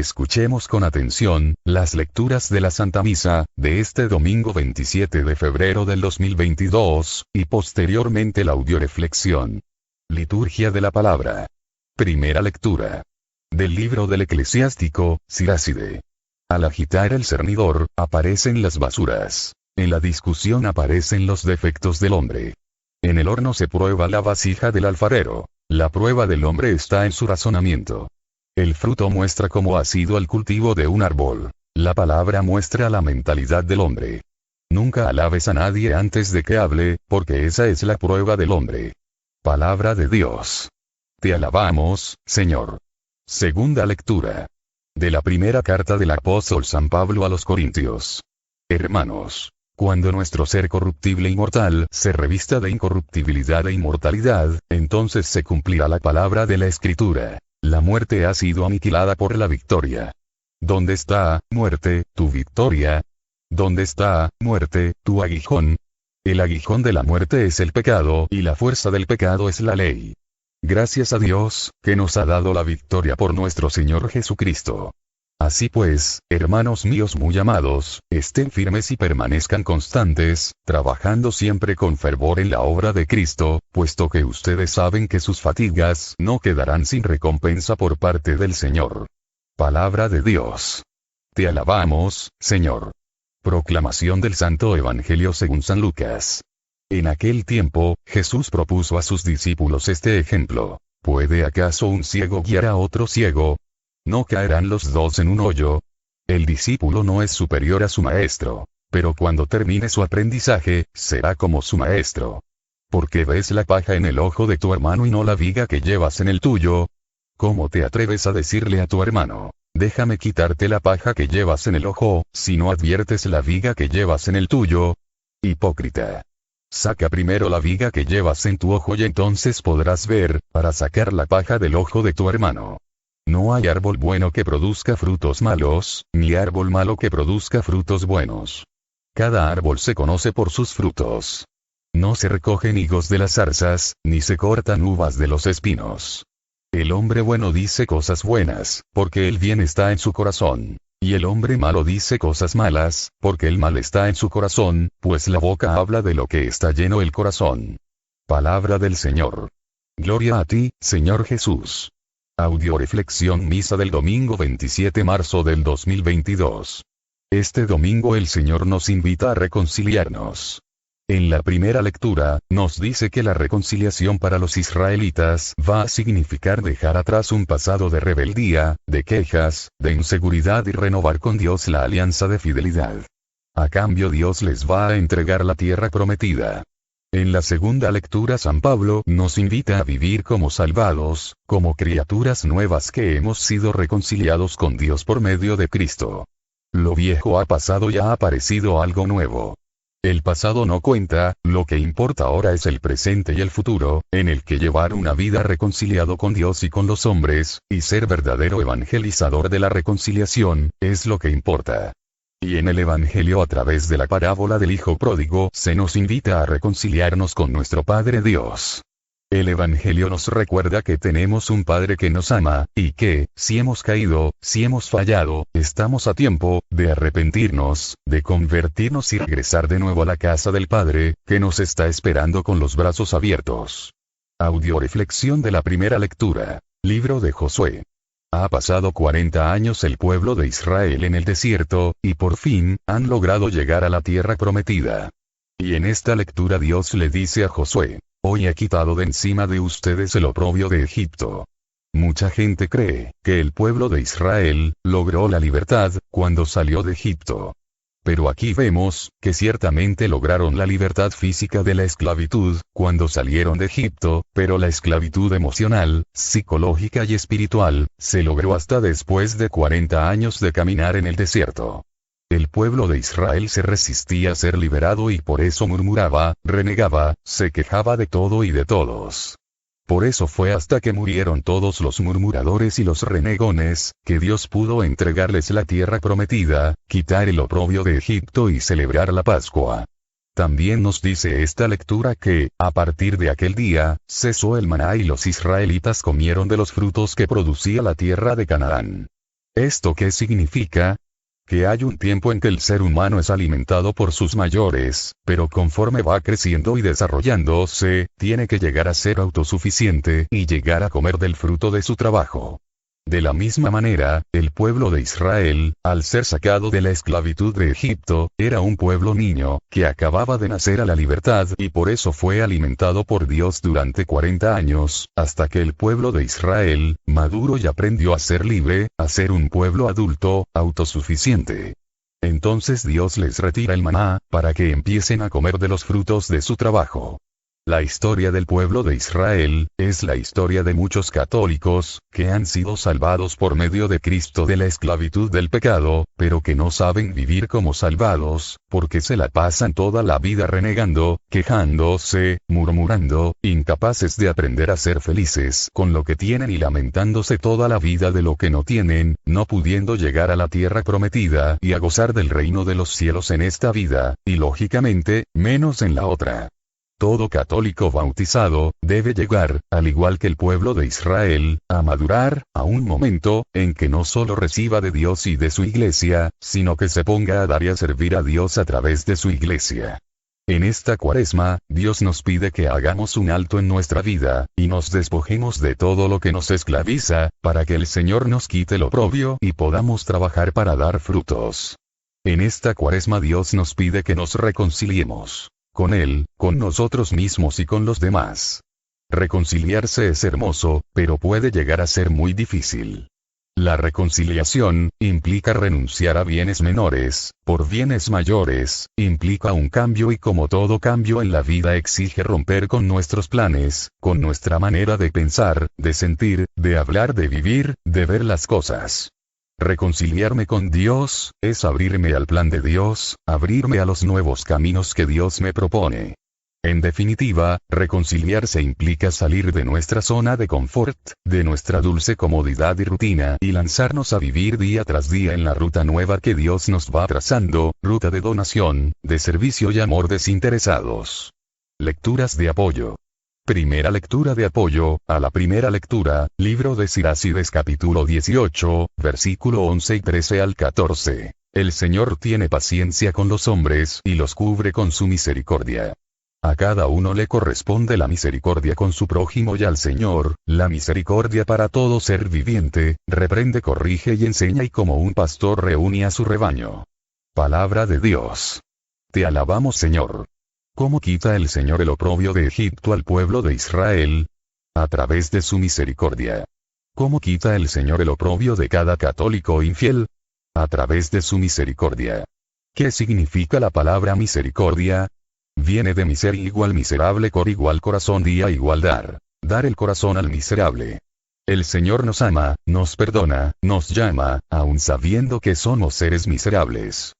Escuchemos con atención las lecturas de la Santa Misa de este domingo 27 de febrero del 2022, y posteriormente la audioreflexión. Liturgia de la Palabra. Primera lectura. Del libro del eclesiástico, Siráside. Al agitar el cernidor, aparecen las basuras. En la discusión aparecen los defectos del hombre. En el horno se prueba la vasija del alfarero. La prueba del hombre está en su razonamiento. El fruto muestra cómo ha sido el cultivo de un árbol. La palabra muestra la mentalidad del hombre. Nunca alabes a nadie antes de que hable, porque esa es la prueba del hombre. Palabra de Dios. Te alabamos, Señor. Segunda lectura. De la primera carta del apóstol San Pablo a los Corintios. Hermanos, cuando nuestro ser corruptible y mortal se revista de incorruptibilidad e inmortalidad, entonces se cumplirá la palabra de la Escritura. La muerte ha sido aniquilada por la victoria. ¿Dónde está, muerte, tu victoria? ¿Dónde está, muerte, tu aguijón? El aguijón de la muerte es el pecado, y la fuerza del pecado es la ley. Gracias a Dios, que nos ha dado la victoria por nuestro Señor Jesucristo. Así pues, hermanos míos muy amados, estén firmes y permanezcan constantes, trabajando siempre con fervor en la obra de Cristo, puesto que ustedes saben que sus fatigas no quedarán sin recompensa por parte del Señor. Palabra de Dios. Te alabamos, Señor. Proclamación del Santo Evangelio según San Lucas. En aquel tiempo, Jesús propuso a sus discípulos este ejemplo. ¿Puede acaso un ciego guiar a otro ciego? ¿No caerán los dos en un hoyo? El discípulo no es superior a su maestro, pero cuando termine su aprendizaje, será como su maestro. ¿Por qué ves la paja en el ojo de tu hermano y no la viga que llevas en el tuyo? ¿Cómo te atreves a decirle a tu hermano, déjame quitarte la paja que llevas en el ojo, si no adviertes la viga que llevas en el tuyo? Hipócrita. Saca primero la viga que llevas en tu ojo y entonces podrás ver, para sacar la paja del ojo de tu hermano. No hay árbol bueno que produzca frutos malos, ni árbol malo que produzca frutos buenos. Cada árbol se conoce por sus frutos. No se recogen higos de las zarzas, ni se cortan uvas de los espinos. El hombre bueno dice cosas buenas, porque el bien está en su corazón. Y el hombre malo dice cosas malas, porque el mal está en su corazón, pues la boca habla de lo que está lleno el corazón. Palabra del Señor. Gloria a ti, Señor Jesús. Audioreflexión Misa del domingo 27 de marzo del 2022. Este domingo el Señor nos invita a reconciliarnos. En la primera lectura, nos dice que la reconciliación para los israelitas va a significar dejar atrás un pasado de rebeldía, de quejas, de inseguridad y renovar con Dios la alianza de fidelidad. A cambio Dios les va a entregar la tierra prometida. En la segunda lectura San Pablo nos invita a vivir como salvados, como criaturas nuevas que hemos sido reconciliados con Dios por medio de Cristo. Lo viejo ha pasado y ha aparecido algo nuevo. El pasado no cuenta, lo que importa ahora es el presente y el futuro, en el que llevar una vida reconciliado con Dios y con los hombres, y ser verdadero evangelizador de la reconciliación, es lo que importa. Y en el Evangelio a través de la parábola del Hijo Pródigo se nos invita a reconciliarnos con nuestro Padre Dios. El Evangelio nos recuerda que tenemos un Padre que nos ama, y que, si hemos caído, si hemos fallado, estamos a tiempo de arrepentirnos, de convertirnos y regresar de nuevo a la casa del Padre, que nos está esperando con los brazos abiertos. Audioreflexión de la primera lectura. Libro de Josué. Ha pasado 40 años el pueblo de Israel en el desierto, y por fin, han logrado llegar a la tierra prometida. Y en esta lectura Dios le dice a Josué, hoy he quitado de encima de ustedes el oprobio de Egipto. Mucha gente cree que el pueblo de Israel logró la libertad cuando salió de Egipto. Pero aquí vemos que ciertamente lograron la libertad física de la esclavitud cuando salieron de Egipto, pero la esclavitud emocional, psicológica y espiritual se logró hasta después de 40 años de caminar en el desierto. El pueblo de Israel se resistía a ser liberado y por eso murmuraba, renegaba, se quejaba de todo y de todos. Por eso fue hasta que murieron todos los murmuradores y los renegones, que Dios pudo entregarles la tierra prometida, quitar el oprobio de Egipto y celebrar la Pascua. También nos dice esta lectura que, a partir de aquel día, cesó el maná y los israelitas comieron de los frutos que producía la tierra de Canaán. ¿Esto qué significa? Que hay un tiempo en que el ser humano es alimentado por sus mayores, pero conforme va creciendo y desarrollándose, tiene que llegar a ser autosuficiente y llegar a comer del fruto de su trabajo. De la misma manera, el pueblo de Israel, al ser sacado de la esclavitud de Egipto, era un pueblo niño, que acababa de nacer a la libertad y por eso fue alimentado por Dios durante 40 años, hasta que el pueblo de Israel, maduro y aprendió a ser libre, a ser un pueblo adulto, autosuficiente. Entonces Dios les retira el maná, para que empiecen a comer de los frutos de su trabajo. La historia del pueblo de Israel, es la historia de muchos católicos, que han sido salvados por medio de Cristo de la esclavitud del pecado, pero que no saben vivir como salvados, porque se la pasan toda la vida renegando, quejándose, murmurando, incapaces de aprender a ser felices con lo que tienen y lamentándose toda la vida de lo que no tienen, no pudiendo llegar a la tierra prometida y a gozar del reino de los cielos en esta vida, y lógicamente, menos en la otra. Todo católico bautizado, debe llegar, al igual que el pueblo de Israel, a madurar, a un momento, en que no solo reciba de Dios y de su iglesia, sino que se ponga a dar y a servir a Dios a través de su iglesia. En esta Cuaresma, Dios nos pide que hagamos un alto en nuestra vida, y nos despojemos de todo lo que nos esclaviza, para que el Señor nos quite lo oprobio y podamos trabajar para dar frutos. En esta Cuaresma Dios nos pide que nos reconciliemos. Con Él, con nosotros mismos y con los demás. Reconciliarse es hermoso, pero puede llegar a ser muy difícil. La reconciliación, implica renunciar a bienes menores, por bienes mayores, implica un cambio y como todo cambio en la vida exige romper con nuestros planes, con nuestra manera de pensar, de sentir, de hablar, de vivir, de ver las cosas. Reconciliarme con Dios, es abrirme al plan de Dios, abrirme a los nuevos caminos que Dios me propone. En definitiva, reconciliarse implica salir de nuestra zona de confort, de nuestra dulce comodidad y rutina y lanzarnos a vivir día tras día en la ruta nueva que Dios nos va trazando, ruta de donación, de servicio y amor desinteresados. Lecturas de apoyo. Primera lectura de apoyo, a la primera lectura, libro de Sirácides capítulo 18, versículo 11 y 13 al 14. El Señor tiene paciencia con los hombres y los cubre con su misericordia. A cada uno le corresponde la misericordia con su prójimo y al Señor, la misericordia para todo ser viviente, reprende, corrige y enseña y como un pastor reúne a su rebaño. Palabra de Dios. Te alabamos Señor. ¿Cómo quita el Señor el oprobio de Egipto al pueblo de Israel? A través de su misericordia. ¿Cómo quita el Señor el oprobio de cada católico infiel? A través de su misericordia. ¿Qué significa la palabra misericordia? Viene de miser igual miserable, cor igual corazón, día igual dar. Dar el corazón al miserable. El Señor nos ama, nos perdona, nos llama, aun sabiendo que somos seres miserables.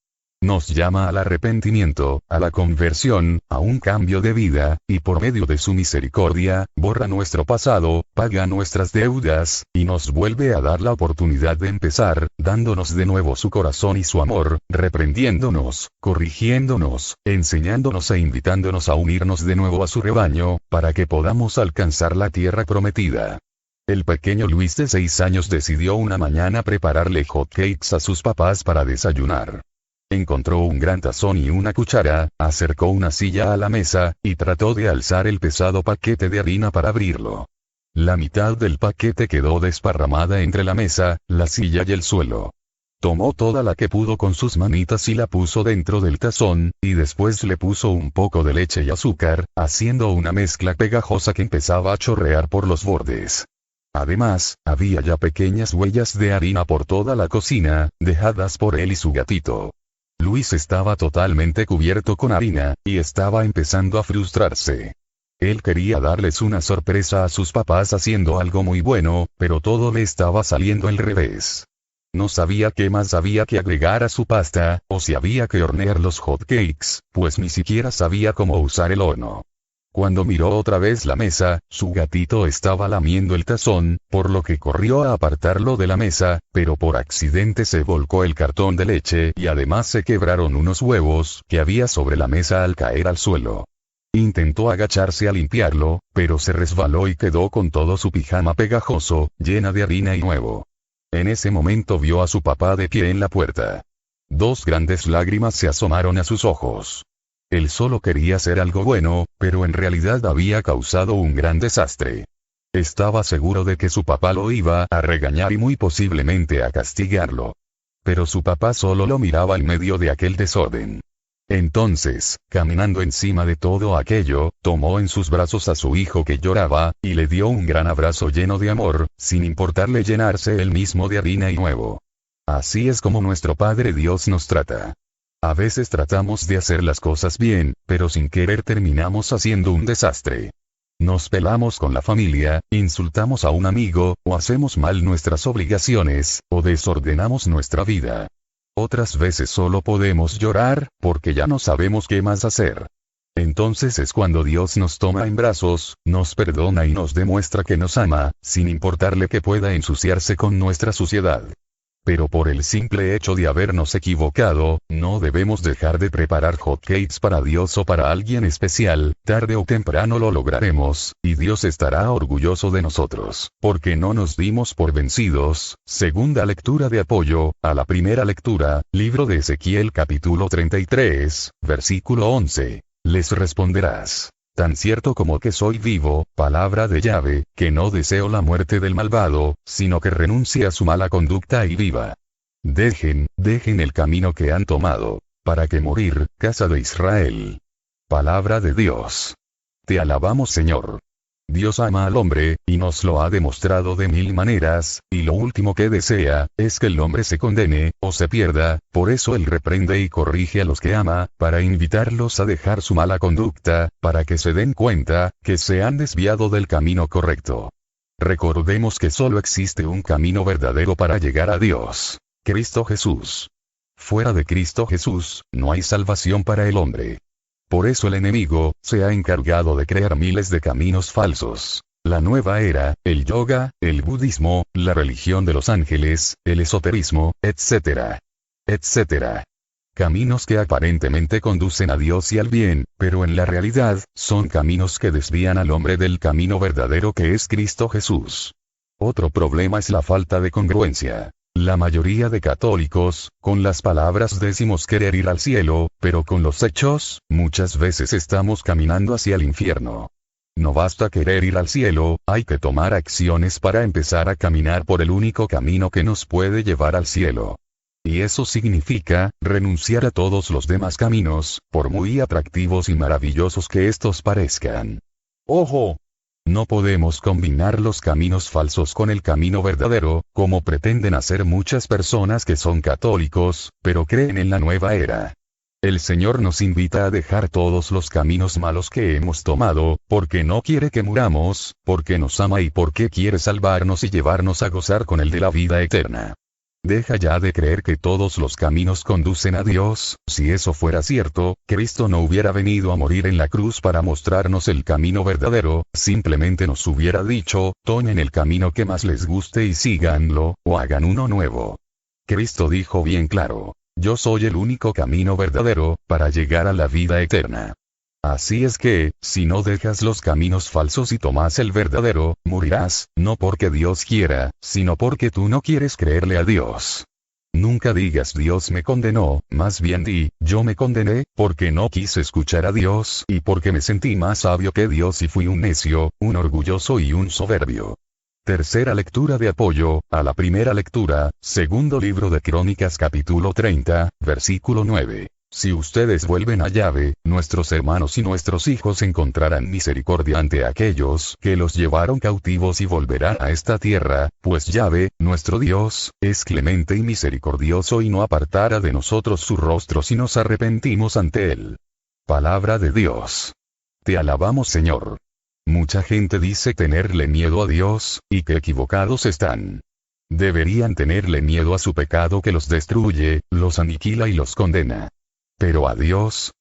Nos llama al arrepentimiento, a la conversión, a un cambio de vida, y por medio de su misericordia, borra nuestro pasado, paga nuestras deudas, y nos vuelve a dar la oportunidad de empezar, dándonos de nuevo su corazón y su amor, reprendiéndonos, corrigiéndonos, enseñándonos e invitándonos a unirnos de nuevo a su rebaño, para que podamos alcanzar la tierra prometida. El pequeño Luis de 6 años decidió una mañana prepararle hotcakes a sus papás para desayunar. Encontró un gran tazón y una cuchara, acercó una silla a la mesa, y trató de alzar el pesado paquete de harina para abrirlo. La mitad del paquete quedó desparramada entre la mesa, la silla y el suelo. Tomó toda la que pudo con sus manitas y la puso dentro del tazón, y después le puso un poco de leche y azúcar, haciendo una mezcla pegajosa que empezaba a chorrear por los bordes. Además, había ya pequeñas huellas de harina por toda la cocina, dejadas por él y su gatito. Luis estaba totalmente cubierto con harina, y estaba empezando a frustrarse. Él quería darles una sorpresa a sus papás haciendo algo muy bueno, pero todo le estaba saliendo al revés. No sabía qué más había que agregar a su pasta, o si había que hornear los hotcakes, pues ni siquiera sabía cómo usar el horno. Cuando miró otra vez la mesa, su gatito estaba lamiendo el tazón, por lo que corrió a apartarlo de la mesa, pero por accidente se volcó el cartón de leche y además se quebraron unos huevos que había sobre la mesa al caer al suelo. Intentó agacharse a limpiarlo, pero se resbaló y quedó con todo su pijama pegajoso, llena de harina y huevo. En ese momento vio a su papá de pie en la puerta. Dos grandes lágrimas se asomaron a sus ojos. Él solo quería hacer algo bueno, pero en realidad había causado un gran desastre. Estaba seguro de que su papá lo iba a regañar y muy posiblemente a castigarlo. Pero su papá solo lo miraba en medio de aquel desorden. Entonces, caminando encima de todo aquello, tomó en sus brazos a su hijo que lloraba, y le dio un gran abrazo lleno de amor, sin importarle llenarse él mismo de harina y huevo. Así es como nuestro Padre Dios nos trata. A veces tratamos de hacer las cosas bien, pero sin querer terminamos haciendo un desastre. Nos pelamos con la familia, insultamos a un amigo, o hacemos mal nuestras obligaciones, o desordenamos nuestra vida. Otras veces solo podemos llorar, porque ya no sabemos qué más hacer. Entonces es cuando Dios nos toma en brazos, nos perdona y nos demuestra que nos ama, sin importarle que pueda ensuciarse con nuestra suciedad. Pero por el simple hecho de habernos equivocado, no debemos dejar de preparar hotcakes para Dios o para alguien especial, tarde o temprano lo lograremos, y Dios estará orgulloso de nosotros, porque no nos dimos por vencidos. Segunda lectura de apoyo, a la primera lectura, libro de Ezequiel capítulo 33, versículo 11. Les responderás: tan cierto como que soy vivo, palabra de Yahvé, que no deseo la muerte del malvado, sino que renuncie a su mala conducta y viva. Dejen el camino que han tomado, para que morir, casa de Israel. Palabra de Dios. Te alabamos, Señor. Dios ama al hombre, y nos lo ha demostrado de mil maneras, y lo último que desea, es que el hombre se condene, o se pierda. Por eso Él reprende y corrige a los que ama, para invitarlos a dejar su mala conducta, para que se den cuenta, que se han desviado del camino correcto. Recordemos que solo existe un camino verdadero para llegar a Dios: Cristo Jesús. Fuera de Cristo Jesús, no hay salvación para el hombre. Por eso el enemigo se ha encargado de crear miles de caminos falsos. La nueva era, el yoga, el budismo, la religión de los ángeles, el esoterismo, etc. etc. Caminos que aparentemente conducen a Dios y al bien, pero en la realidad, son caminos que desvían al hombre del camino verdadero que es Cristo Jesús. Otro problema es la falta de congruencia. La mayoría de católicos, con las palabras decimos querer ir al cielo, pero con los hechos, muchas veces estamos caminando hacia el infierno. No basta querer ir al cielo, hay que tomar acciones para empezar a caminar por el único camino que nos puede llevar al cielo. Y eso significa, renunciar a todos los demás caminos, por muy atractivos y maravillosos que estos parezcan. ¡Ojo! No podemos combinar los caminos falsos con el camino verdadero, como pretenden hacer muchas personas que son católicos, pero creen en la nueva era. El Señor nos invita a dejar todos los caminos malos que hemos tomado, porque no quiere que muramos, porque nos ama y porque quiere salvarnos y llevarnos a gozar con Él de la vida eterna. Deja ya de creer que todos los caminos conducen a Dios. Si eso fuera cierto, Cristo no hubiera venido a morir en la cruz para mostrarnos el camino verdadero, simplemente nos hubiera dicho: tomen el camino que más les guste y síganlo, o hagan uno nuevo. Cristo dijo bien claro: yo soy el único camino verdadero, para llegar a la vida eterna. Así es que, si no dejas los caminos falsos y tomas el verdadero, morirás, no porque Dios quiera, sino porque tú no quieres creerle a Dios. Nunca digas Dios me condenó, más bien di, yo me condené, porque no quise escuchar a Dios y porque me sentí más sabio que Dios y fui un necio, un orgulloso y un soberbio. Tercera lectura de apoyo, a la primera lectura, segundo libro de Crónicas capítulo 30, versículo 9. Si ustedes vuelven a Yahvé, nuestros hermanos y nuestros hijos encontrarán misericordia ante aquellos que los llevaron cautivos y volverán a esta tierra, pues Yahvé, nuestro Dios, es clemente y misericordioso y no apartará de nosotros su rostro si nos arrepentimos ante Él. Palabra de Dios. Te alabamos, Señor. Mucha gente dice tenerle miedo a Dios, y que equivocados están. Deberían tenerle miedo a su pecado que los destruye, los aniquila y los condena. Pero a Dios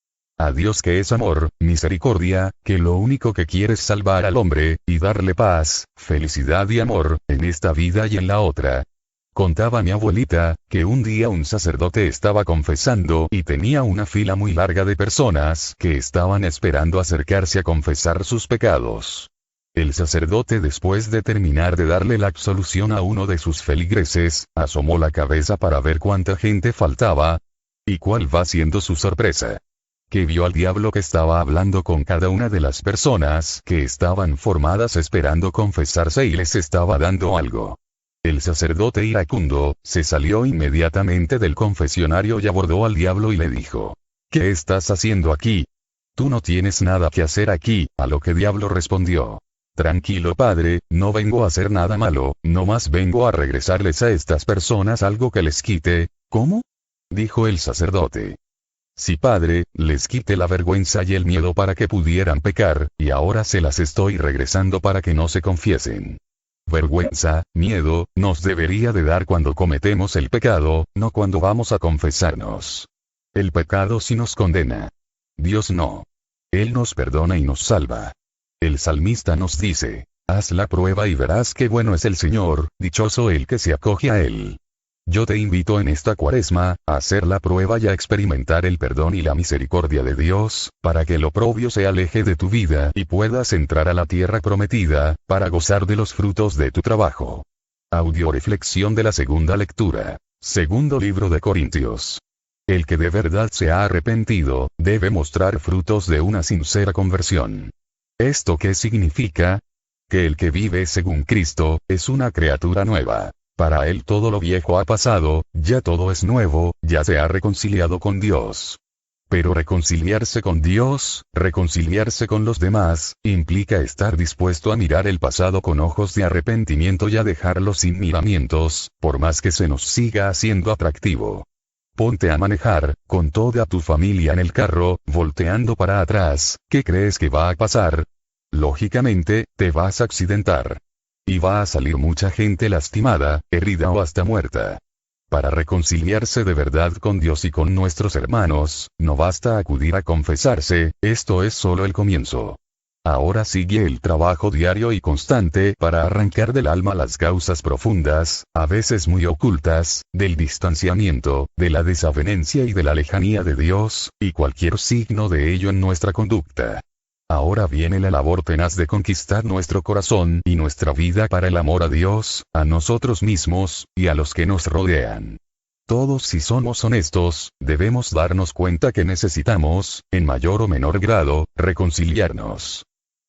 que es amor, misericordia, que lo único que quiere es salvar al hombre, y darle paz, felicidad y amor, en esta vida y en la otra. Contaba mi abuelita, que un día un sacerdote estaba confesando y tenía una fila muy larga de personas que estaban esperando acercarse a confesar sus pecados. El sacerdote, después de terminar de darle la absolución a uno de sus feligreses, asomó la cabeza para ver cuánta gente faltaba. ¿Y cuál va siendo su sorpresa? Que vio al diablo que estaba hablando con cada una de las personas que estaban formadas esperando confesarse y les estaba dando algo. El sacerdote iracundo se salió inmediatamente del confesionario y abordó al diablo y le dijo: ¿Qué estás haciendo aquí? Tú no tienes nada que hacer aquí. A lo que diablo respondió: Tranquilo padre, no vengo a hacer nada malo, nomás vengo a regresarles a estas personas algo que les quite. ¿Cómo? Dijo el sacerdote. Sí padre, les quité la vergüenza y el miedo para que pudieran pecar, y ahora se las estoy regresando para que no se confiesen. Vergüenza, miedo, nos debería de dar cuando cometemos el pecado, no cuando vamos a confesarnos. El pecado sí nos condena. Dios no. Él nos perdona y nos salva. El salmista nos dice: haz la prueba y verás qué bueno es el Señor, dichoso el que se acoge a Él. Yo te invito en esta Cuaresma, a hacer la prueba y a experimentar el perdón y la misericordia de Dios, para que el oprobio se aleje de tu vida y puedas entrar a la tierra prometida, para gozar de los frutos de tu trabajo. Audioreflexión de la segunda lectura. Segundo libro de Corintios. El que de verdad se ha arrepentido, debe mostrar frutos de una sincera conversión. ¿Esto qué significa? Que el que vive según Cristo, es una criatura nueva. Para él todo lo viejo ha pasado, ya todo es nuevo, ya se ha reconciliado con Dios. Pero reconciliarse con Dios, reconciliarse con los demás, implica estar dispuesto a mirar el pasado con ojos de arrepentimiento y a dejarlo sin miramientos, por más que se nos siga haciendo atractivo. Ponte a manejar, con toda tu familia en el carro, volteando para atrás, ¿qué crees que va a pasar? Lógicamente, te vas a accidentar. Y va a salir mucha gente lastimada, herida o hasta muerta. Para reconciliarse de verdad con Dios y con nuestros hermanos, no basta acudir a confesarse, esto es solo el comienzo. Ahora sigue el trabajo diario y constante para arrancar del alma las causas profundas, a veces muy ocultas, del distanciamiento, de la desavenencia y de la lejanía de Dios, y cualquier signo de ello en nuestra conducta. Ahora viene la labor tenaz de conquistar nuestro corazón y nuestra vida para el amor a Dios, a nosotros mismos, y a los que nos rodean. Todos, si somos honestos, debemos darnos cuenta que necesitamos, en mayor o menor grado, reconciliarnos.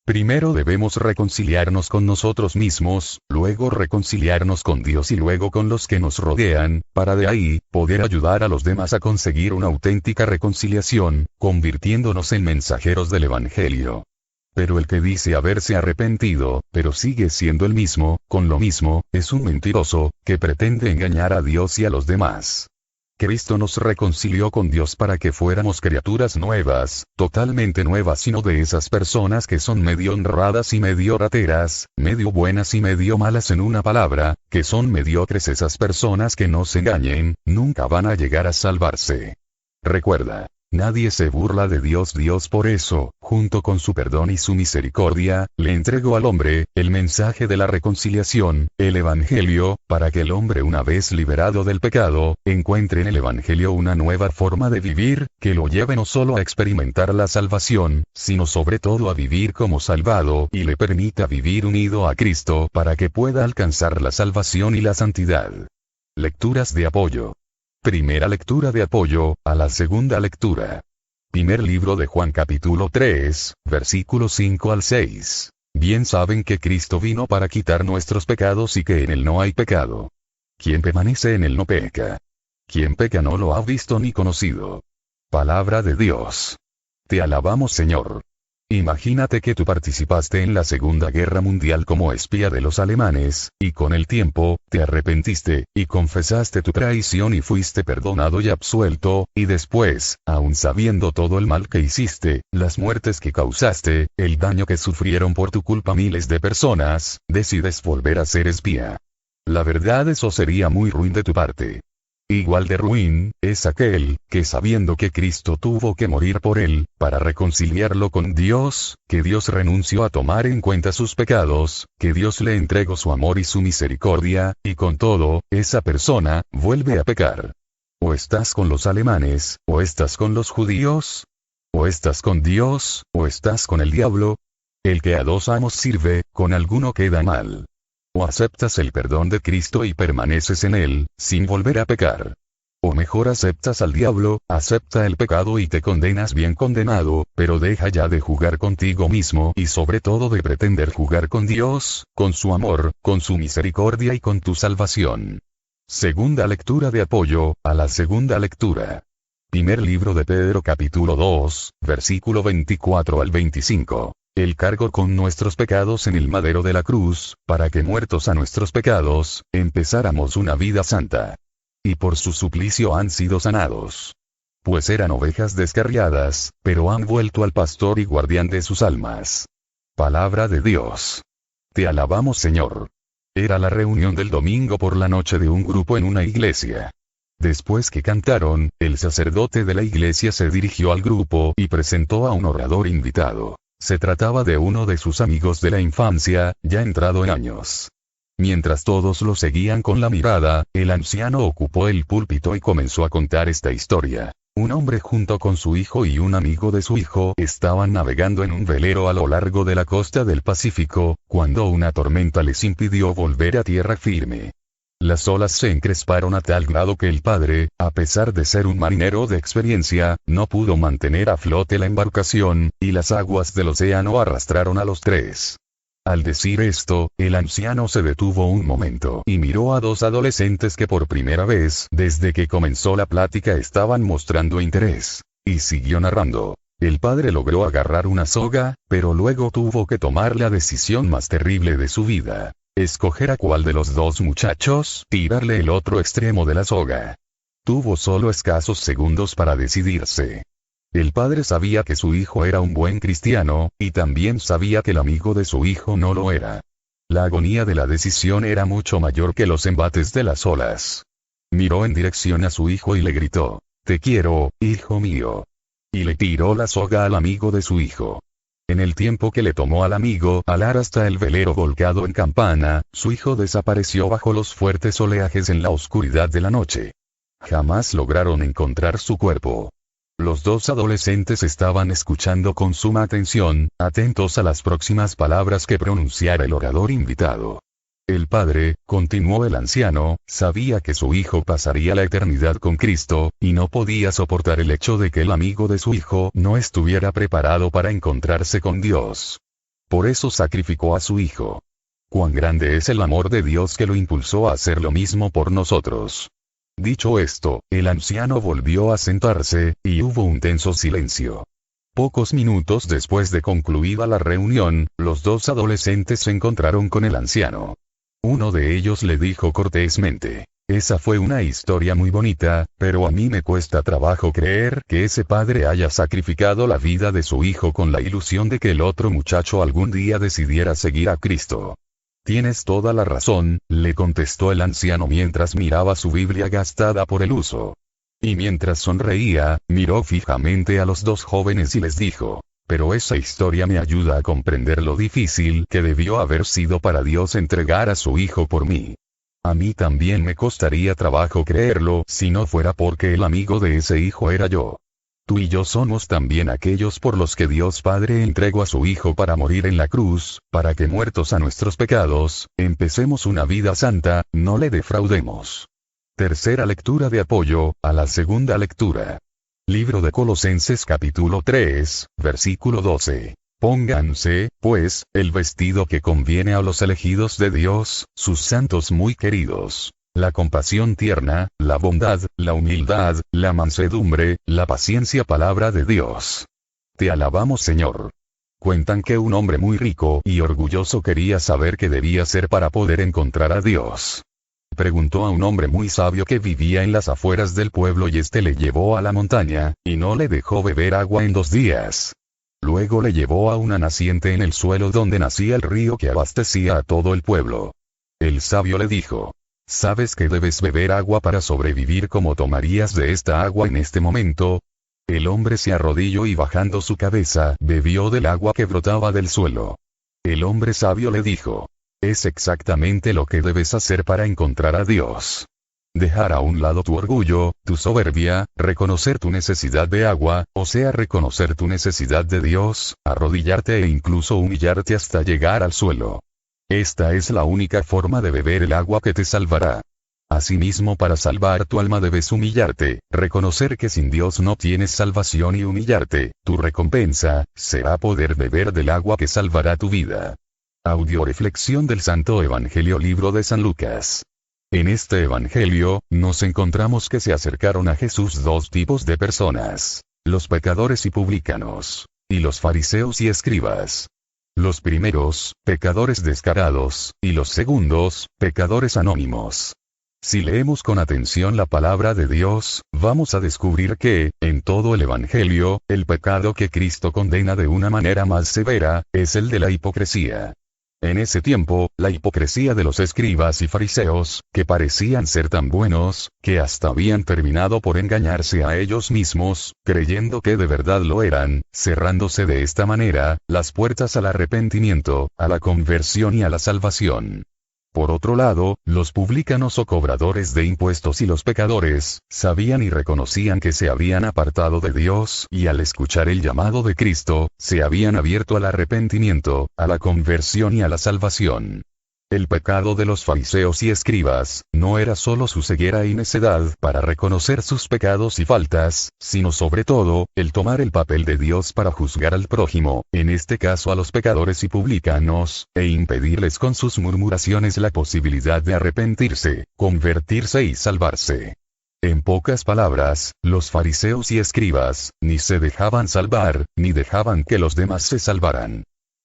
Primero debemos reconciliarnos con nosotros mismos, luego reconciliarnos con Dios y luego con los que nos rodean, para de ahí, poder ayudar a los demás a conseguir una auténtica reconciliación, convirtiéndonos en mensajeros del Evangelio. Pero el que dice haberse arrepentido, pero sigue siendo el mismo, con lo mismo, es un mentiroso, que pretende engañar a Dios y a los demás. Cristo nos reconcilió con Dios para que fuéramos criaturas nuevas, totalmente nuevas y no de esas personas que son medio honradas y medio rateras, medio buenas y medio malas, en una palabra, que son mediocres. Esas personas que no se engañen, nunca van a llegar a salvarse. Recuerda. Nadie se burla de Dios. Dios por eso, junto con su perdón y su misericordia, le entregó al hombre, el mensaje de la reconciliación, el Evangelio, para que el hombre, una vez liberado del pecado, encuentre en el Evangelio una nueva forma de vivir, que lo lleve no solo a experimentar la salvación, sino sobre todo a vivir como salvado y le permita vivir unido a Cristo para que pueda alcanzar la salvación y la santidad. Lecturas de apoyo. Primera lectura de apoyo, a la segunda lectura. Primer libro de Juan capítulo 3, versículos 5 al 6. Bien saben que Cristo vino para quitar nuestros pecados y que en él no hay pecado. Quien permanece en él no peca. Quien peca no lo ha visto ni conocido. Palabra de Dios. Te alabamos, Señor. Imagínate que tú participaste en la Segunda Guerra Mundial como espía de los alemanes, y con el tiempo, te arrepentiste, y confesaste tu traición y fuiste perdonado y absuelto, y después, aun sabiendo todo el mal que hiciste, las muertes que causaste, el daño que sufrieron por tu culpa miles de personas, decides volver a ser espía. La verdad, eso sería muy ruin de tu parte. Igual de ruin, es aquel, que sabiendo que Cristo tuvo que morir por él, para reconciliarlo con Dios, que Dios renunció a tomar en cuenta sus pecados, que Dios le entregó su amor y su misericordia, y con todo, esa persona, vuelve a pecar. O estás con los alemanes, o estás con los judíos, o estás con Dios, o estás con el diablo. El que a dos amos sirve, con alguno queda mal. O aceptas el perdón de Cristo y permaneces en él, sin volver a pecar. O mejor aceptas al diablo, acepta el pecado y te condenas bien condenado, pero deja ya de jugar contigo mismo y sobre todo de pretender jugar con Dios, con su amor, con su misericordia y con tu salvación. Segunda lectura de apoyo, a la segunda lectura. Primer libro de Pedro capítulo 2, versículo 24 al 25. El cargo con nuestros pecados en el madero de la cruz, para que muertos a nuestros pecados, empezáramos una vida santa. Y por su suplicio han sido sanados. Pues eran ovejas descarriadas, pero han vuelto al pastor y guardián de sus almas. Palabra de Dios. Te alabamos, Señor. Era la reunión del domingo por la noche de un grupo en una iglesia. Después que cantaron, el sacerdote de la iglesia se dirigió al grupo y presentó a un orador invitado. Se trataba de uno de sus amigos de la infancia, ya entrado en años. Mientras todos lo seguían con la mirada, el anciano ocupó el púlpito y comenzó a contar esta historia. Un hombre junto con su hijo y un amigo de su hijo estaban navegando en un velero a lo largo de la costa del Pacífico, cuando una tormenta les impidió volver a tierra firme. Las olas se encresparon a tal grado que el padre, a pesar de ser un marinero de experiencia, no pudo mantener a flote la embarcación, y las aguas del océano arrastraron a los tres. Al decir esto, el anciano se detuvo un momento y miró a dos adolescentes que por primera vez desde que comenzó la plática estaban mostrando interés. Y siguió narrando. El padre logró agarrar una soga, pero luego tuvo que tomar la decisión más terrible de su vida. Escoger a cuál de los dos muchachos tirarle el otro extremo de la soga. Tuvo solo escasos segundos para decidirse. El padre sabía que su hijo era un buen cristiano, y también sabía que el amigo de su hijo no lo era. La agonía de la decisión era mucho mayor que los embates de las olas. Miró en dirección a su hijo y le gritó, «Te quiero, hijo mío». Y le tiró la soga al amigo de su hijo. En el tiempo que le tomó al amigo alar hasta el velero volcado en campana, su hijo desapareció bajo los fuertes oleajes en la oscuridad de la noche. Jamás lograron encontrar su cuerpo. Los dos adolescentes estaban escuchando con suma atención, atentos a las próximas palabras que pronunciara el orador invitado. El padre, continuó el anciano, sabía que su hijo pasaría la eternidad con Cristo, y no podía soportar el hecho de que el amigo de su hijo no estuviera preparado para encontrarse con Dios. Por eso sacrificó a su hijo. Cuán grande es el amor de Dios que lo impulsó a hacer lo mismo por nosotros. Dicho esto, el anciano volvió a sentarse, y hubo un tenso silencio. Pocos minutos después de concluida la reunión, los dos adolescentes se encontraron con el anciano. Uno de ellos le dijo cortésmente, «Esa fue una historia muy bonita, pero a mí me cuesta trabajo creer que ese padre haya sacrificado la vida de su hijo con la ilusión de que el otro muchacho algún día decidiera seguir a Cristo». «Tienes toda la razón», le contestó el anciano mientras miraba su Biblia gastada por el uso. Y mientras sonreía, miró fijamente a los dos jóvenes y les dijo, «Pero esa historia me ayuda a comprender lo difícil que debió haber sido para Dios entregar a su hijo por mí. A mí también me costaría trabajo creerlo si no fuera porque el amigo de ese hijo era yo. Tú y yo somos también aquellos por los que Dios Padre entregó a su hijo para morir en la cruz, para que muertos a nuestros pecados, empecemos una vida santa, no le defraudemos». Tercera lectura de apoyo, a la segunda lectura. Libro de Colosenses capítulo 3, versículo 12. Pónganse, pues, el vestido que conviene a los elegidos de Dios, sus santos muy queridos. La compasión tierna, la bondad, la humildad, la mansedumbre, la paciencia. Palabra de Dios. Te alabamos, Señor. Cuentan que un hombre muy rico y orgulloso quería saber qué debía hacer para poder encontrar a Dios. Preguntó a un hombre muy sabio que vivía en las afueras del pueblo y este le llevó a la montaña, y no le dejó beber agua en 2 días. Luego le llevó a una naciente en el suelo donde nacía el río que abastecía a todo el pueblo. El sabio le dijo, ¿sabes que debes beber agua para sobrevivir? ¿Cómo tomarías de esta agua en este momento? El hombre se arrodilló y bajando su cabeza, bebió del agua que brotaba del suelo. El hombre sabio le dijo, es exactamente lo que debes hacer para encontrar a Dios. Dejar a un lado tu orgullo, tu soberbia, reconocer tu necesidad de agua, o sea reconocer tu necesidad de Dios, arrodillarte e incluso humillarte hasta llegar al suelo. Esta es la única forma de beber el agua que te salvará. Asimismo, para salvar tu alma debes humillarte, reconocer que sin Dios no tienes salvación y humillarte. Tu recompensa será poder beber del agua que salvará tu vida. Audioreflexión del Santo Evangelio, libro de San Lucas. En este Evangelio, nos encontramos que se acercaron a Jesús dos tipos de personas: los pecadores y publicanos, y los fariseos y escribas. Los primeros, pecadores descarados, y los segundos, pecadores anónimos. Si leemos con atención la palabra de Dios, vamos a descubrir que, en todo el Evangelio, el pecado que Cristo condena de una manera más severa, es el de la hipocresía. En ese tiempo, la hipocresía de los escribas y fariseos, que parecían ser tan buenos, que hasta habían terminado por engañarse a ellos mismos, creyendo que de verdad lo eran, cerrándose de esta manera las puertas al arrepentimiento, a la conversión y a la salvación. Por otro lado, los publicanos o cobradores de impuestos y los pecadores, sabían y reconocían que se habían apartado de Dios y al escuchar el llamado de Cristo, se habían abierto al arrepentimiento, a la conversión y a la salvación. El pecado de los fariseos y escribas, no era solo su ceguera y necedad para reconocer sus pecados y faltas, sino sobre todo, el tomar el papel de Dios para juzgar al prójimo, en este caso a los pecadores y publicanos, e impedirles con sus murmuraciones la posibilidad de arrepentirse, convertirse y salvarse. En pocas palabras, los fariseos y escribas, ni se dejaban salvar, ni dejaban que los demás se salvaran.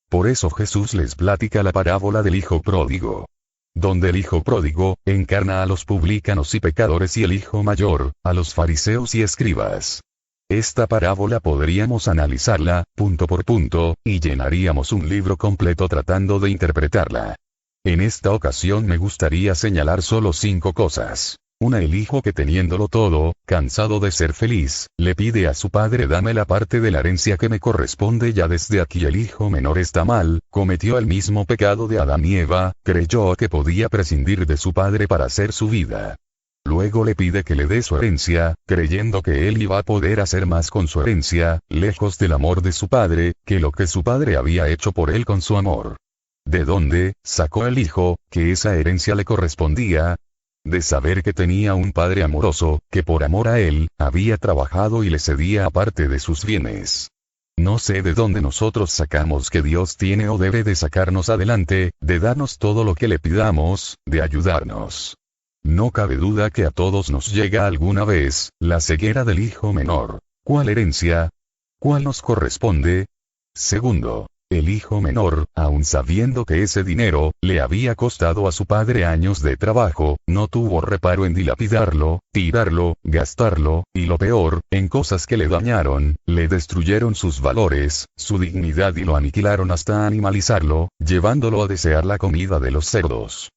Por eso Jesús les platica la parábola del hijo pródigo, donde el hijo pródigo encarna a los publicanos y pecadores y el hijo mayor, a los fariseos y escribas. Esta parábola podríamos analizarla, punto por punto, y llenaríamos un libro completo tratando de interpretarla. En esta ocasión me gustaría señalar solo 5 cosas. Una: el hijo que teniéndolo todo, cansado de ser feliz, le pide a su padre: dame la parte de la herencia que me corresponde. Ya desde aquí el hijo menor está mal, cometió el mismo pecado de Adán y Eva, creyó que podía prescindir de su padre para hacer su vida. Luego le pide que le dé su herencia, creyendo que él iba a poder hacer más con su herencia, lejos del amor de su padre, que lo que su padre había hecho por él con su amor. ¿De dónde sacó el hijo que esa herencia le correspondía? De saber que tenía un padre amoroso, que por amor a él, había trabajado y le cedía aparte de sus bienes. No sé de dónde nosotros sacamos que Dios tiene o debe de sacarnos adelante, de darnos todo lo que le pidamos, de ayudarnos. No cabe duda que a todos nos llega alguna vez la ceguera del hijo menor. ¿Cuál herencia? ¿Cuál nos corresponde? Segundo, el hijo menor, aun sabiendo que ese dinero le había costado a su padre años de trabajo, no tuvo reparo en dilapidarlo, tirarlo, gastarlo, y lo peor, en cosas que le dañaron, le destruyeron sus valores, su dignidad y lo aniquilaron hasta animalizarlo, llevándolo a desear la comida de los cerdos.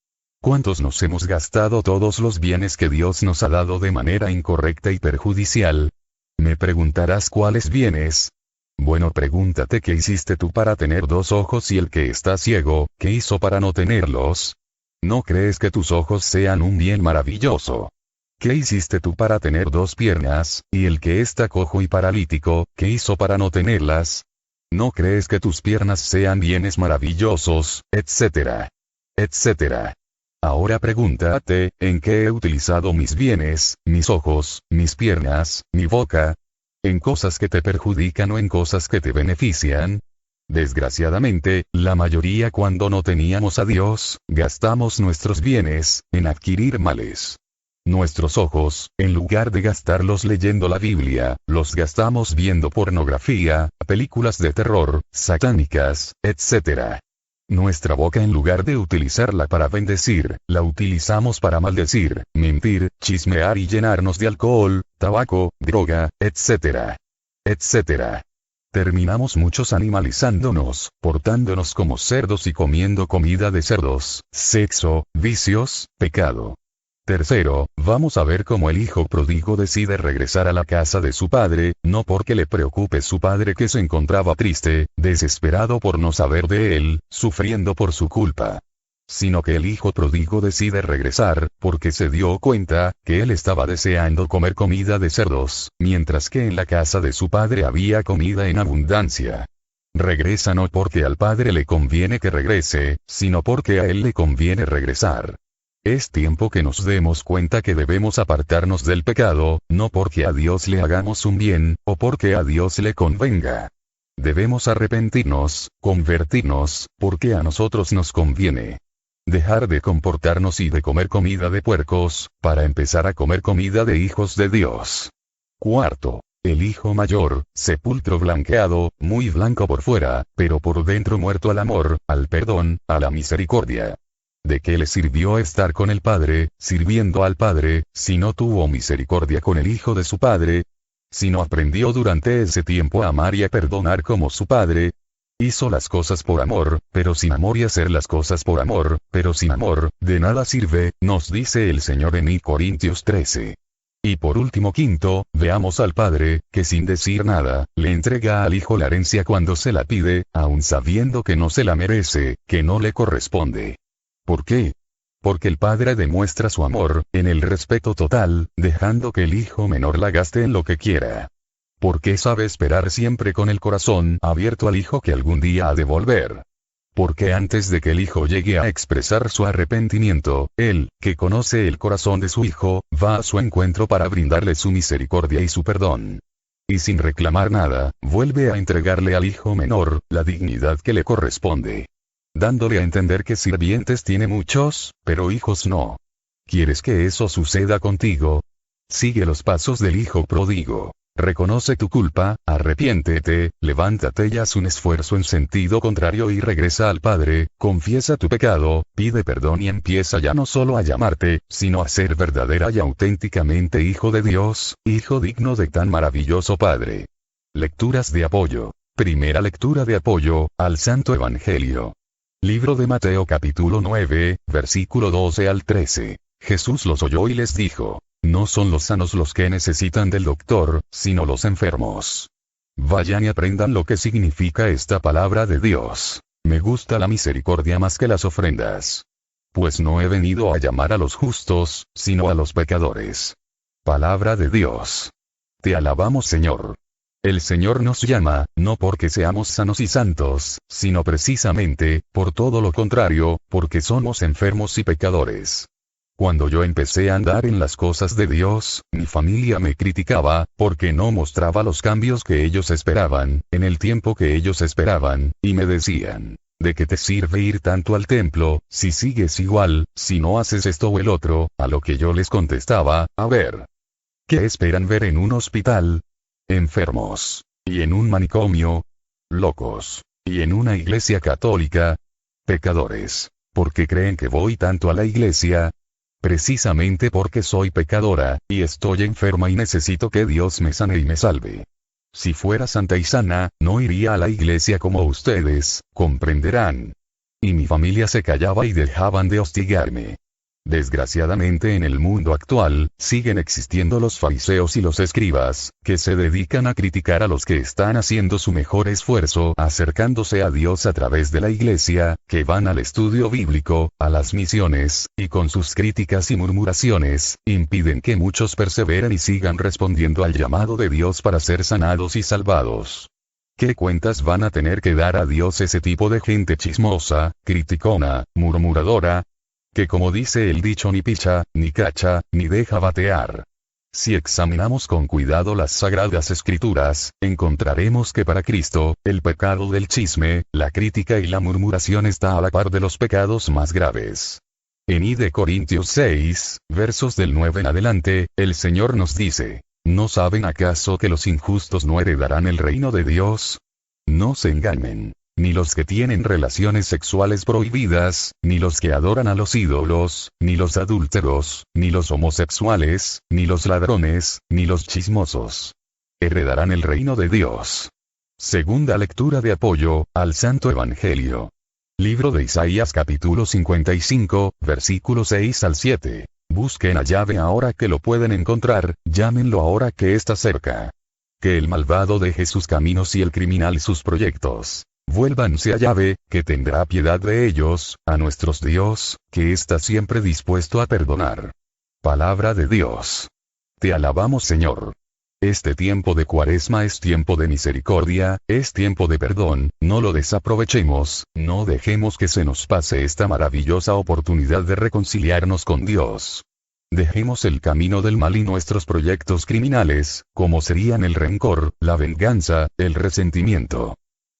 ¿Cuántos nos hemos gastado todos los bienes que Dios nos ha dado de manera incorrecta y perjudicial? Me preguntarás: ¿cuáles bienes? Bueno, pregúntate: ¿qué hiciste tú para tener 2 ojos y el que está ciego, qué hizo para no tenerlos? ¿No crees que tus ojos sean un bien maravilloso? ¿Qué hiciste tú para tener 2 piernas, y el que está cojo y paralítico, qué hizo para no tenerlas? ¿No crees que tus piernas sean bienes maravillosos, etcétera? Etcétera. Ahora pregúntate: ¿en qué he utilizado mis bienes, mis ojos, mis piernas, mi boca? ¿En cosas que te perjudican o en cosas que te benefician? Desgraciadamente, la mayoría, cuando no teníamos a Dios, gastamos nuestros bienes en adquirir males. Nuestros ojos, en lugar de gastarlos leyendo la Biblia, los gastamos viendo pornografía, películas de terror, satánicas, etc. Nuestra boca, en lugar de utilizarla para bendecir, la utilizamos para maldecir, mentir, chismear y llenarnos de alcohol, tabaco, droga, etc. etc. Terminamos muchos animalizándonos, portándonos como cerdos y comiendo comida de cerdos: sexo, vicios, pecado. Tercero, vamos a ver cómo el hijo pródigo decide regresar a la casa de su padre, no porque le preocupe su padre, que se encontraba triste, desesperado por no saber de él, sufriendo por su culpa. Sino que el hijo pródigo decide regresar, porque se dio cuenta, que él estaba deseando comer comida de cerdos, mientras que en la casa de su padre había comida en abundancia. Regresa no porque al padre le conviene que regrese, sino porque a él le conviene regresar. Es tiempo que nos demos cuenta que debemos apartarnos del pecado, no porque a Dios le hagamos un bien, o porque a Dios le convenga. Debemos arrepentirnos, convertirnos, porque a nosotros nos conviene. Dejar de comportarnos y de comer comida de puercos, para empezar a comer comida de hijos de Dios. Cuarto. El hijo mayor, sepulcro blanqueado, muy blanco por fuera, pero por dentro muerto al amor, al perdón, a la misericordia. ¿De qué le sirvió estar con el padre, sirviendo al padre, si no tuvo misericordia con el hijo de su padre? Si no aprendió durante ese tiempo a amar y a perdonar como su padre. Hizo las cosas por amor, pero sin amor, y hacer las cosas por amor, pero sin amor, de nada sirve, nos dice el Señor en Corintios 13. Y por último, quinto, veamos al padre, que sin decir nada, le entrega al hijo la herencia cuando se la pide, aun sabiendo que no se la merece, que no le corresponde. ¿Por qué? Porque el padre demuestra su amor, en el respeto total, dejando que el hijo menor la gaste en lo que quiera. Porque sabe esperar siempre con el corazón abierto al hijo que algún día ha de volver. Porque antes de que el hijo llegue a expresar su arrepentimiento, él, que conoce el corazón de su hijo, va a su encuentro para brindarle su misericordia y su perdón. Y sin reclamar nada, vuelve a entregarle al hijo menor, la dignidad que le corresponde. Dándole a entender que sirvientes tiene muchos, pero hijos no. ¿Quieres que eso suceda contigo? Sigue los pasos del hijo pródigo. Reconoce tu culpa, arrepiéntete, levántate y haz un esfuerzo en sentido contrario y regresa al Padre, confiesa tu pecado, pide perdón y empieza ya no solo a llamarte, sino a ser verdadera y auténticamente hijo de Dios, hijo digno de tan maravilloso Padre. Lecturas de apoyo. Primera lectura de apoyo, al Santo Evangelio. Libro de Mateo capítulo 9, versículo 12 al 13. Jesús los oyó y les dijo: no son los sanos los que necesitan del doctor, sino los enfermos. Vayan y aprendan lo que significa esta palabra de Dios. Me gusta la misericordia más que las ofrendas. Pues no he venido a llamar a los justos, sino a los pecadores. Palabra de Dios. Te alabamos, Señor. El Señor nos llama, no porque seamos sanos y santos, sino precisamente, por todo lo contrario, porque somos enfermos y pecadores. Cuando yo empecé a andar en las cosas de Dios, mi familia me criticaba, porque no mostraba los cambios que ellos esperaban, en el tiempo que ellos esperaban, y me decían: ¿de qué te sirve ir tanto al templo, si sigues igual, si no haces esto o el otro? A lo que yo les contestaba: a ver, ¿qué esperan ver en un hospital? Enfermos. ¿Y en un manicomio? Locos. ¿Y en una iglesia católica? Pecadores. ¿Por qué creen que voy tanto a la iglesia? Precisamente porque soy pecadora, y estoy enferma y necesito que Dios me sane y me salve. Si fuera santa y sana, no iría a la iglesia como ustedes, comprenderán. Y mi familia se callaba y dejaban de hostigarme. Desgraciadamente en el mundo actual, siguen existiendo los fariseos y los escribas, que se dedican a criticar a los que están haciendo su mejor esfuerzo acercándose a Dios a través de la iglesia, que van al estudio bíblico, a las misiones, y con sus críticas y murmuraciones, impiden que muchos perseveren y sigan respondiendo al llamado de Dios para ser sanados y salvados. ¿Qué cuentas van a tener que dar a Dios ese tipo de gente chismosa, criticona, murmuradora? Que como dice el dicho, ni picha, ni cacha, ni deja batear. Si examinamos con cuidado las sagradas escrituras, encontraremos que para Cristo, el pecado del chisme, la crítica y la murmuración está a la par de los pecados más graves. En Corintios 6, versos del 9 en adelante, el Señor nos dice: ¿no saben acaso que los injustos no heredarán el reino de Dios? No se engañen. Ni los que tienen relaciones sexuales prohibidas, ni los que adoran a los ídolos, ni los adúlteros, ni los homosexuales, ni los ladrones, ni los chismosos heredarán el reino de Dios. Segunda lectura de apoyo, al Santo Evangelio. Libro de Isaías capítulo 55, versículos 6 al 7. Busquen a Yahvé ahora que lo pueden encontrar, llámenlo ahora que está cerca. Que el malvado deje sus caminos y el criminal sus proyectos. Vuélvanse a Yahvé, que tendrá piedad de ellos, a nuestro Dios, que está siempre dispuesto a perdonar. Palabra de Dios. Te alabamos, Señor. Este tiempo de Cuaresma es tiempo de misericordia, es tiempo de perdón, no lo desaprovechemos, no dejemos que se nos pase esta maravillosa oportunidad de reconciliarnos con Dios. Dejemos el camino del mal y nuestros proyectos criminales, como serían el rencor, la venganza, el resentimiento.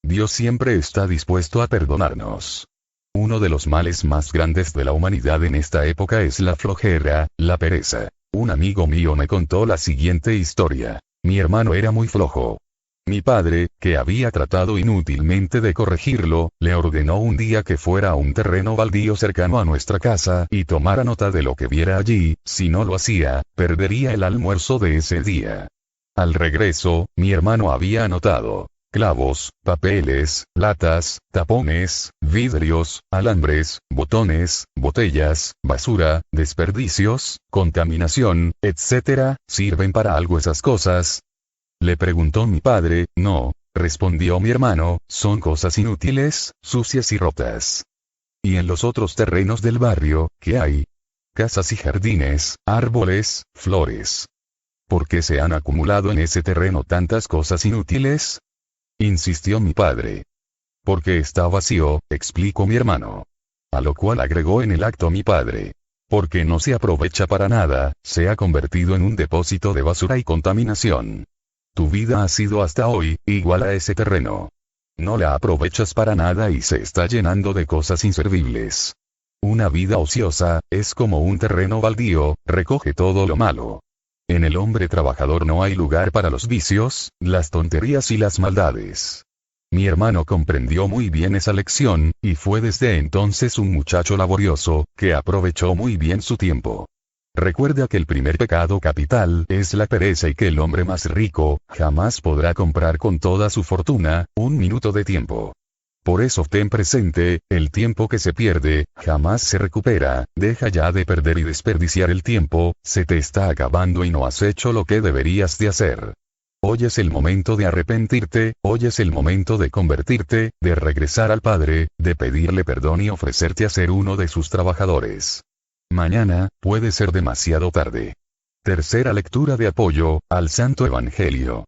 Dios siempre está dispuesto a perdonarnos. Uno de los males más grandes de la humanidad en esta época es la flojera, la pereza. Un amigo mío me contó la siguiente historia. Mi hermano era muy flojo. Mi padre, que había tratado inútilmente de corregirlo, le ordenó un día que fuera a un terreno baldío cercano a nuestra casa y tomara nota de lo que viera allí, si no lo hacía, perdería el almuerzo de ese día. Al regreso, mi hermano había anotado: clavos, papeles, latas, tapones, vidrios, alambres, botones, botellas, basura, desperdicios, contaminación, etc. ¿Sirven para algo esas cosas? Le preguntó mi padre. No, respondió mi hermano, son cosas inútiles, sucias y rotas. ¿Y en los otros terrenos del barrio, qué hay? Casas y jardines, árboles, flores. ¿Por qué se han acumulado en ese terreno tantas cosas inútiles? Insistió mi padre. Porque está vacío, explicó mi hermano. A lo cual agregó en el acto mi padre. Porque no se aprovecha para nada, se ha convertido en un depósito de basura y contaminación. Tu vida ha sido hasta hoy, igual a ese terreno. No la aprovechas para nada y se está llenando de cosas inservibles. Una vida ociosa, es como un terreno baldío, recoge todo lo malo. En el hombre trabajador no hay lugar para los vicios, las tonterías y las maldades. Mi hermano comprendió muy bien esa lección, y fue desde entonces un muchacho laborioso, que aprovechó muy bien su tiempo. Recuerda que el primer pecado capital es la pereza y que el hombre más rico, jamás podrá comprar con toda su fortuna, un minuto de tiempo. Por eso ten presente, el tiempo que se pierde, jamás se recupera, deja ya de perder y desperdiciar el tiempo, se te está acabando y no has hecho lo que deberías de hacer. Hoy es el momento de arrepentirte, hoy es el momento de convertirte, de regresar al Padre, de pedirle perdón y ofrecerte a ser uno de sus trabajadores. Mañana, puede ser demasiado tarde. Tercera lectura de apoyo, al Santo Evangelio.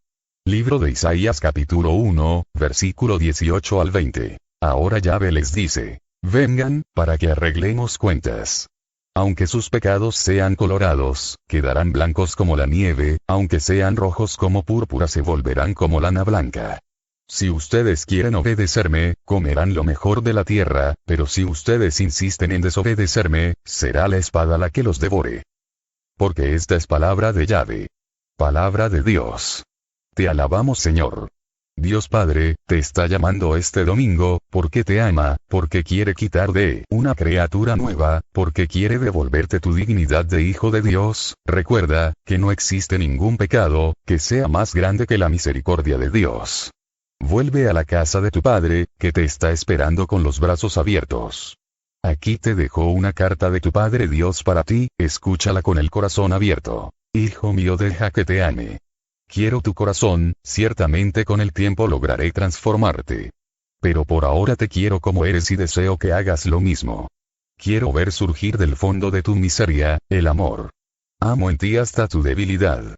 Libro de Isaías capítulo 1, versículo 18 al 20. Ahora Yahvé les dice: vengan, para que arreglemos cuentas. Aunque sus pecados sean colorados, quedarán blancos como la nieve, aunque sean rojos como púrpura se volverán como lana blanca. Si ustedes quieren obedecerme, comerán lo mejor de la tierra, pero si ustedes insisten en desobedecerme, será la espada la que los devore. Porque esta es palabra de Yahvé. Palabra de Dios. Te alabamos, Señor. Dios Padre, te está llamando este domingo, porque te ama, porque quiere quitar de una criatura nueva, porque quiere devolverte tu dignidad de hijo de Dios. Recuerda, que no existe ningún pecado, que sea más grande que la misericordia de Dios. Vuelve a la casa de tu Padre, que te está esperando con los brazos abiertos. Aquí te dejó una carta de tu Padre Dios para ti, escúchala con el corazón abierto. Hijo mío, deja que te ame. Quiero tu corazón, ciertamente con el tiempo lograré transformarte. Pero por ahora te quiero como eres y deseo que hagas lo mismo. Quiero ver surgir del fondo de tu miseria, el amor. Amo en ti hasta tu debilidad.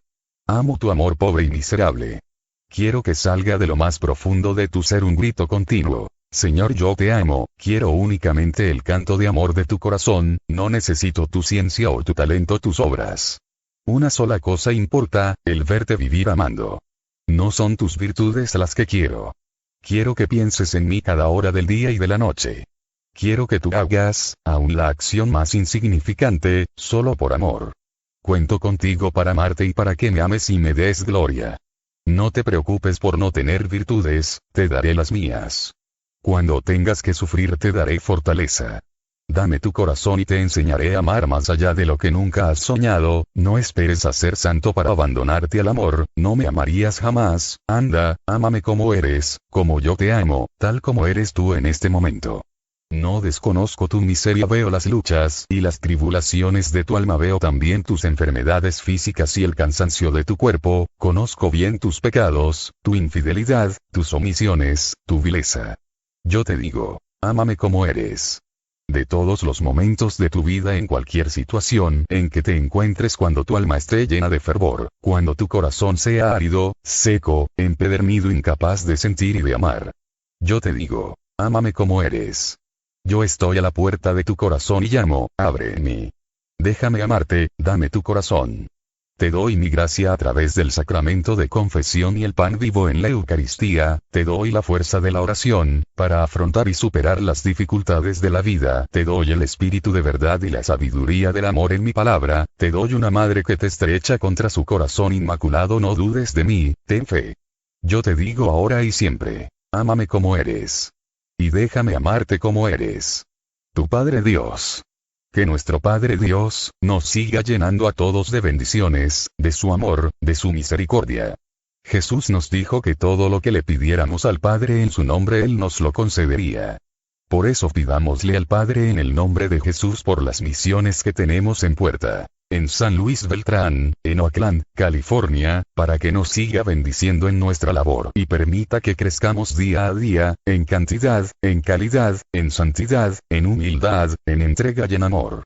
Amo tu amor pobre y miserable. Quiero que salga de lo más profundo de tu ser un grito continuo. Señor, yo te amo, quiero únicamente el canto de amor de tu corazón, no necesito tu ciencia o tu talento, tus obras. Una sola cosa importa, el verte vivir amando. No son tus virtudes las que quiero. Quiero que pienses en mí cada hora del día y de la noche. Quiero que tú hagas, aun la acción más insignificante, solo por amor. Cuento contigo para amarte y para que me ames y me des gloria. No te preocupes por no tener virtudes, te daré las mías. Cuando tengas que sufrir te daré fortaleza. Dame tu corazón y te enseñaré a amar más allá de lo que nunca has soñado. No esperes a ser santo para abandonarte al amor, no me amarías jamás. Anda, ámame como eres, como yo te amo, tal como eres tú en este momento. No desconozco tu miseria, veo las luchas y las tribulaciones de tu alma, veo también tus enfermedades físicas y el cansancio de tu cuerpo, conozco bien tus pecados, tu infidelidad, tus omisiones, tu vileza. Yo te digo, ámame como eres. De todos los momentos de tu vida, en cualquier situación en que te encuentres, cuando tu alma esté llena de fervor, cuando tu corazón sea árido, seco, empedernido, incapaz de sentir y de amar. Yo te digo, ámame como eres. Yo estoy a la puerta de tu corazón y llamo, abre en mí. Déjame amarte, dame tu corazón. Te doy mi gracia a través del sacramento de confesión y el pan vivo en la Eucaristía, te doy la fuerza de la oración, para afrontar y superar las dificultades de la vida, te doy el espíritu de verdad y la sabiduría del amor en mi palabra, te doy una madre que te estrecha contra su corazón inmaculado. No dudes de mí, ten fe. Yo te digo ahora y siempre, ámame como eres. Y déjame amarte como eres. Tu Padre Dios. Que nuestro Padre Dios nos siga llenando a todos de bendiciones, de su amor, de su misericordia. Jesús nos dijo que todo lo que le pidiéramos al Padre en su nombre Él nos lo concedería. Por eso pidámosle al Padre en el nombre de Jesús por las misiones que tenemos en puerta, en San Luis Beltrán, en Oakland, California, para que nos siga bendiciendo en nuestra labor y permita que crezcamos día a día, en cantidad, en calidad, en santidad, en humildad, en entrega y en amor.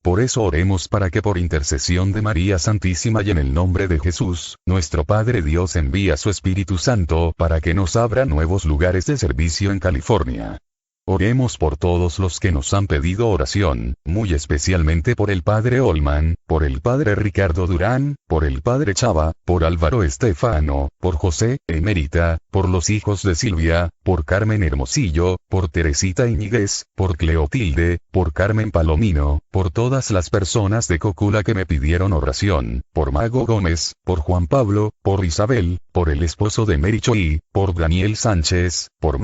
Por eso oremos para que por intercesión de María Santísima y en el nombre de Jesús, nuestro Padre Dios envíe a su Espíritu Santo para que nos abra nuevos lugares de servicio en California. Oremos por todos los que nos han pedido oración, muy especialmente por el Padre Olman, por el Padre Ricardo Durán, por el Padre Chava, por Álvaro Estefano, por José, Emérita, por los hijos de Silvia, por Carmen Hermosillo, por Teresita Iñiguez, por Cleotilde, por Carmen Palomino, por todas las personas de Cocula que me pidieron oración, por Mago Gómez, por Juan Pablo, por Isabel, por el esposo de Mary Choi, por Daniel Sánchez, por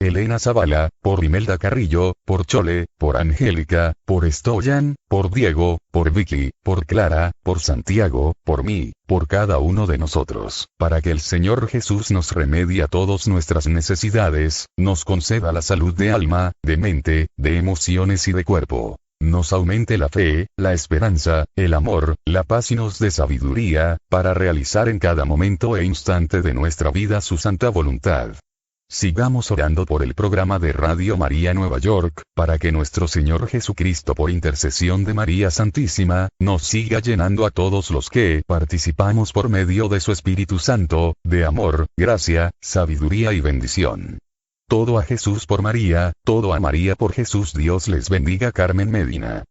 Elena Zavala, por Imelda Carrillo, por Chole, por Angélica, por Stoyan, por Diego, por Vicky, por Clara, por Santiago, por mí, por cada uno de nosotros, para que el Señor Jesús nos remedie a todas nuestras necesidades, nos conceda la salud de alma, de mente, de emociones y de cuerpo. Nos aumente la fe, la esperanza, el amor, la paz y nos dé sabiduría, para realizar en cada momento e instante de nuestra vida su santa voluntad. Sigamos orando por el programa de Radio María Nueva York, para que nuestro Señor Jesucristo, por intercesión de María Santísima, nos siga llenando a todos los que participamos por medio de su Espíritu Santo, de amor, gracia, sabiduría y bendición. Todo a Jesús por María, todo a María por Jesús. Dios les bendiga. Carmen Medina.